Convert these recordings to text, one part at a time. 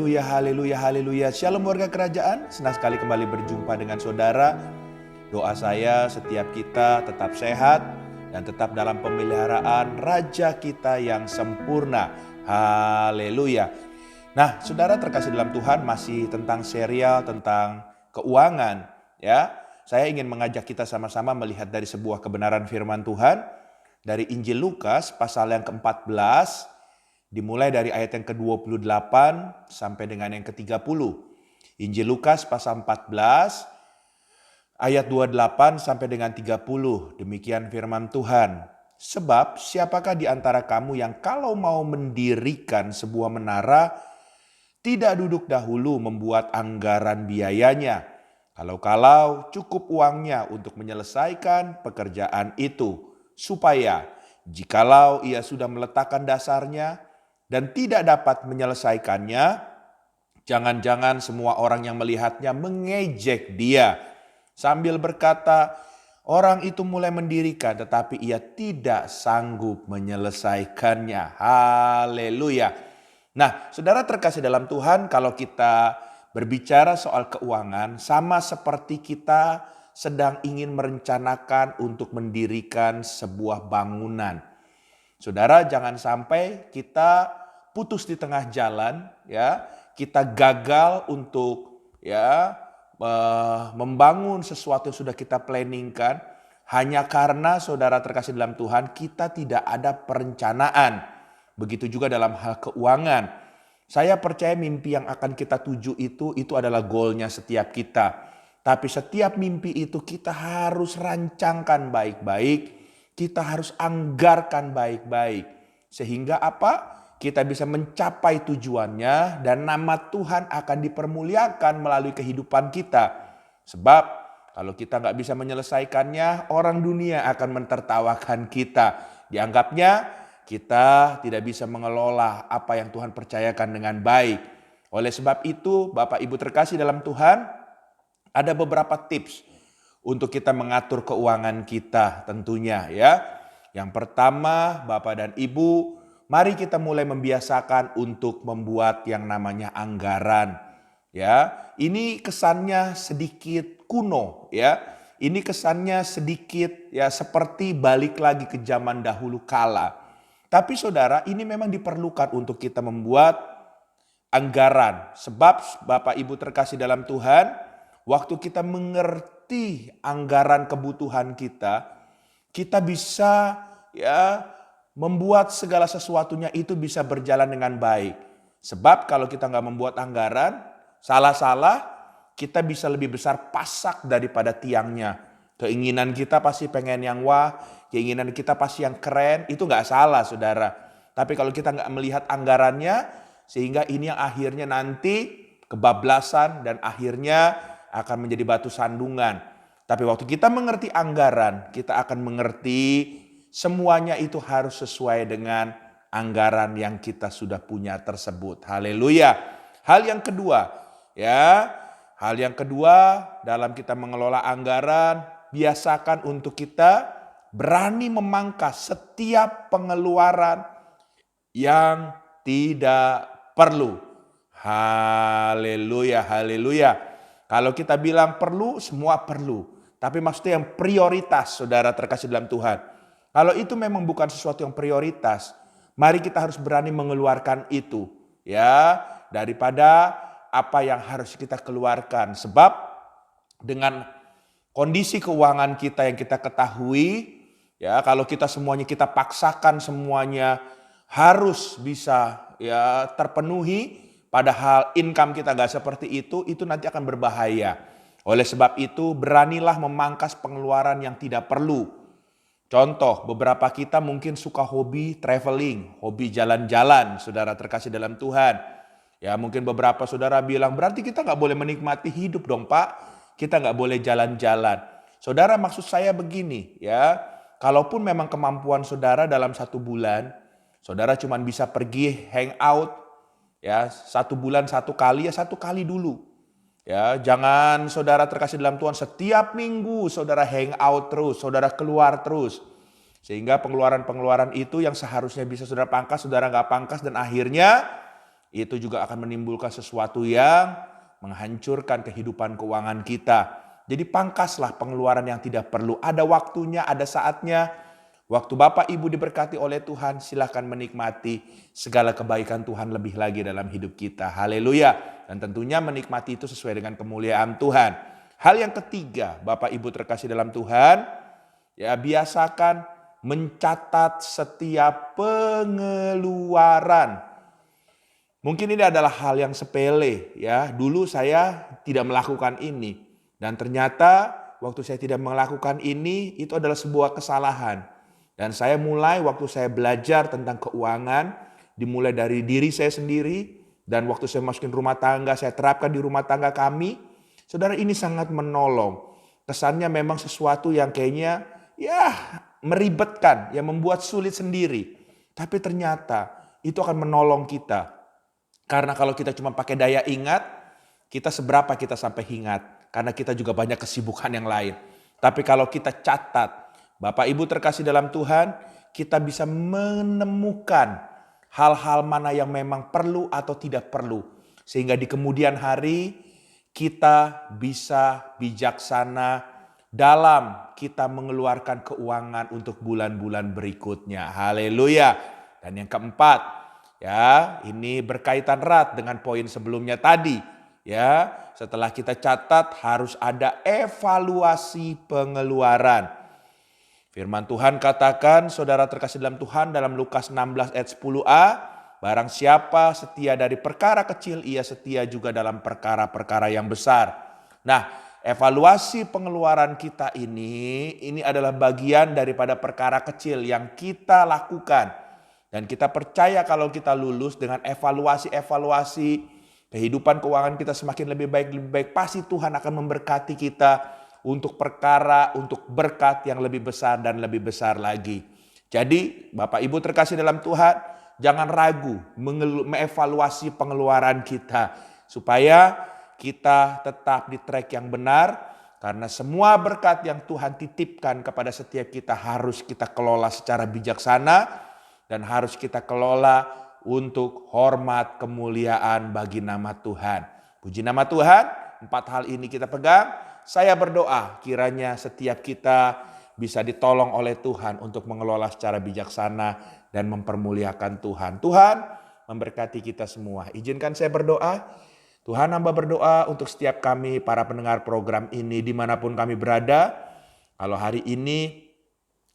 haleluya, haleluya, haleluya. Shalom warga kerajaan, senang sekali kembali berjumpa dengan saudara. Doa saya setiap kita tetap sehat dan tetap dalam pemeliharaan Raja kita yang sempurna. Haleluya. Nah, saudara terkasih dalam Tuhan, masih tentang serial tentang keuangan, ya. Saya ingin mengajak kita sama-sama melihat dari sebuah kebenaran firman Tuhan dari Injil Lukas pasal yang ke-14, dimulai dari ayat yang ke-28 sampai dengan yang ke-30. Injil Lukas pasal 14 ayat 28 sampai dengan 30. Demikian firman Tuhan. Sebab siapakah di antara kamu yang kalau mau mendirikan sebuah menara, tidak duduk dahulu membuat anggaran biayanya. Kalau-kalau cukup uangnya untuk menyelesaikan pekerjaan itu. Supaya jikalau ia sudah meletakkan dasarnya dan tidak dapat menyelesaikannya, jangan-jangan semua orang yang melihatnya mengejek dia. Sambil berkata, orang itu mulai mendirikan tetapi ia tidak sanggup menyelesaikannya. Haleluya. Nah, saudara terkasih dalam Tuhan, kalau kita berbicara soal keuangan, sama seperti kita sedang ingin merencanakan untuk mendirikan sebuah bangunan. Saudara, jangan sampai kita putus di tengah jalan, ya. Kita gagal untuk membangun sesuatu yang sudah kita planningkan hanya karena saudara terkasih dalam Tuhan, kita tidak ada perencanaan. Begitu juga dalam hal keuangan. Saya percaya mimpi yang akan kita tuju itu adalah goalnya setiap kita. Tapi setiap mimpi itu kita harus rancangkan baik-baik. Kita harus anggarkan baik-baik. Sehingga apa? Kita bisa mencapai tujuannya dan nama Tuhan akan dipermuliakan melalui kehidupan kita. Sebab kalau kita nggak bisa menyelesaikannya, orang dunia akan mentertawakan kita. Dianggapnya kita tidak bisa mengelola apa yang Tuhan percayakan dengan baik. Oleh sebab itu, Bapak Ibu terkasih dalam Tuhan, ada beberapa tips untuk kita mengatur keuangan kita tentunya, ya. Yang pertama, Bapak dan Ibu, mari kita mulai membiasakan untuk membuat yang namanya anggaran. Ya, ini kesannya sedikit kuno, ya. Ini kesannya sedikit ya seperti balik lagi ke zaman dahulu kala. Tapi saudara, ini memang diperlukan untuk kita membuat anggaran. Sebab Bapak Ibu terkasih dalam Tuhan, waktu kita mengerti anggaran kebutuhan kita, kita bisa membuat segala sesuatunya itu bisa berjalan dengan baik. Sebab kalau kita nggak membuat anggaran, salah-salah, kita bisa lebih besar pasak daripada tiangnya. Keinginan kita pasti pengen yang wah, keinginan kita pasti yang keren, itu nggak salah saudara. Tapi kalau kita nggak melihat anggarannya, sehingga ini yang akhirnya nanti kebablasan dan akhirnya akan menjadi batu sandungan. Tapi waktu kita mengerti anggaran, kita akan mengerti semuanya itu harus sesuai dengan anggaran yang kita sudah punya tersebut. Haleluya. Hal yang kedua, dalam kita mengelola anggaran, biasakan untuk kita berani memangkas setiap pengeluaran yang tidak perlu. Haleluya, haleluya. Kalau kita bilang perlu, semua perlu. Tapi maksudnya yang prioritas, saudara terkasih dalam Tuhan. Kalau itu memang bukan sesuatu yang prioritas, mari kita harus berani mengeluarkan itu. Ya, daripada apa yang harus kita keluarkan. Sebab dengan kondisi keuangan kita yang kita ketahui, ya kalau kita semuanya kita paksakan semuanya harus bisa terpenuhi, padahal income kita gak seperti itu nanti akan berbahaya. Oleh sebab itu beranilah memangkas pengeluaran yang tidak perlu. Contoh, beberapa kita mungkin suka hobi traveling, hobi jalan-jalan, saudara terkasih dalam Tuhan. Ya mungkin beberapa saudara bilang, berarti kita gak boleh menikmati hidup dong Pak, kita gak boleh jalan-jalan. Saudara, maksud saya begini ya, kalaupun memang kemampuan saudara dalam 1 bulan, saudara cuma bisa pergi hangout, ya 1 bulan 1 kali, ya 1 kali dulu. Ya, jangan saudara terkasih dalam Tuhan setiap minggu saudara hangout terus, saudara keluar terus. Sehingga pengeluaran-pengeluaran itu yang seharusnya bisa saudara pangkas, saudara nggak pangkas dan akhirnya itu juga akan menimbulkan sesuatu yang menghancurkan kehidupan keuangan kita. Jadi pangkaslah pengeluaran yang tidak perlu. Ada waktunya, ada saatnya. Waktu Bapak Ibu diberkati oleh Tuhan, silahkan menikmati segala kebaikan Tuhan lebih lagi dalam hidup kita. Haleluya. Dan tentunya menikmati itu sesuai dengan kemuliaan Tuhan. Hal yang ketiga, Bapak Ibu terkasih dalam Tuhan, ya biasakan mencatat setiap pengeluaran. Mungkin ini adalah hal yang sepele ya. Dulu saya tidak melakukan ini dan ternyata waktu saya tidak melakukan ini itu adalah sebuah kesalahan. Dan saya mulai waktu saya belajar tentang keuangan dimulai dari diri saya sendiri dan waktu saya masukin rumah tangga saya terapkan di rumah tangga kami. Saudara, ini sangat menolong. Kesannya memang sesuatu yang kayaknya ya meribetkan, yang membuat sulit sendiri. Tapi ternyata itu akan menolong kita. Karena kalau kita cuma pakai daya ingat, kita seberapa kita sampai ingat. Karena kita juga banyak kesibukan yang lain. Tapi kalau kita catat, Bapak Ibu terkasih dalam Tuhan, kita bisa menemukan hal-hal mana yang memang perlu atau tidak perlu. Sehingga di kemudian hari kita bisa bijaksana dalam kita mengeluarkan keuangan untuk bulan-bulan berikutnya. Haleluya. Dan yang keempat, ya, ini berkaitan erat dengan poin sebelumnya tadi. Ya, setelah kita catat harus ada evaluasi pengeluaran. Firman Tuhan katakan, saudara terkasih dalam Tuhan, dalam Lukas 16 ayat 10a, barang siapa setia dari perkara kecil, ia setia juga dalam perkara-perkara yang besar. Nah, evaluasi pengeluaran kita ini adalah bagian daripada perkara kecil yang kita lakukan. Dan kita percaya kalau kita lulus dengan evaluasi-evaluasi, kehidupan keuangan kita semakin lebih baik, pasti Tuhan akan memberkati kita untuk perkara, untuk berkat yang lebih besar dan lebih besar lagi. Jadi Bapak Ibu terkasih dalam Tuhan, jangan ragu mengevaluasi pengeluaran kita. Supaya kita tetap di track yang benar. Karena semua berkat yang Tuhan titipkan kepada setiap kita harus kita kelola secara bijaksana. Dan harus kita kelola untuk hormat kemuliaan bagi nama Tuhan. Puji nama Tuhan, 4 hal ini kita pegang. Saya berdoa kiranya setiap kita bisa ditolong oleh Tuhan untuk mengelola secara bijaksana dan mempermuliakan Tuhan. Tuhan memberkati kita semua. Izinkan saya berdoa. Tuhan, hamba berdoa untuk setiap kami para pendengar program ini dimanapun kami berada. Kalau hari ini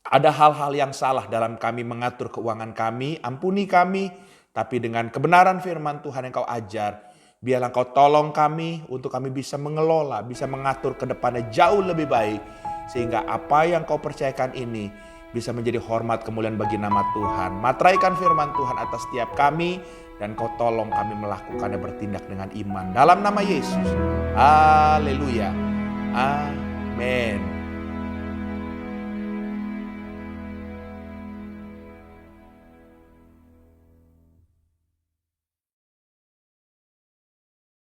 ada hal-hal yang salah dalam kami mengatur keuangan kami, ampuni kami. Tapi dengan kebenaran firman Tuhan yang kau ajar, biarlah kau tolong kami untuk kami bisa mengelola, bisa mengatur ke depannya jauh lebih baik. Sehingga apa yang kau percayakan ini bisa menjadi hormat kemuliaan bagi nama Tuhan. Materaikan firman Tuhan atas setiap kami dan kau tolong kami melakukannya, bertindak dengan iman. Dalam nama Yesus. Haleluya. Amin.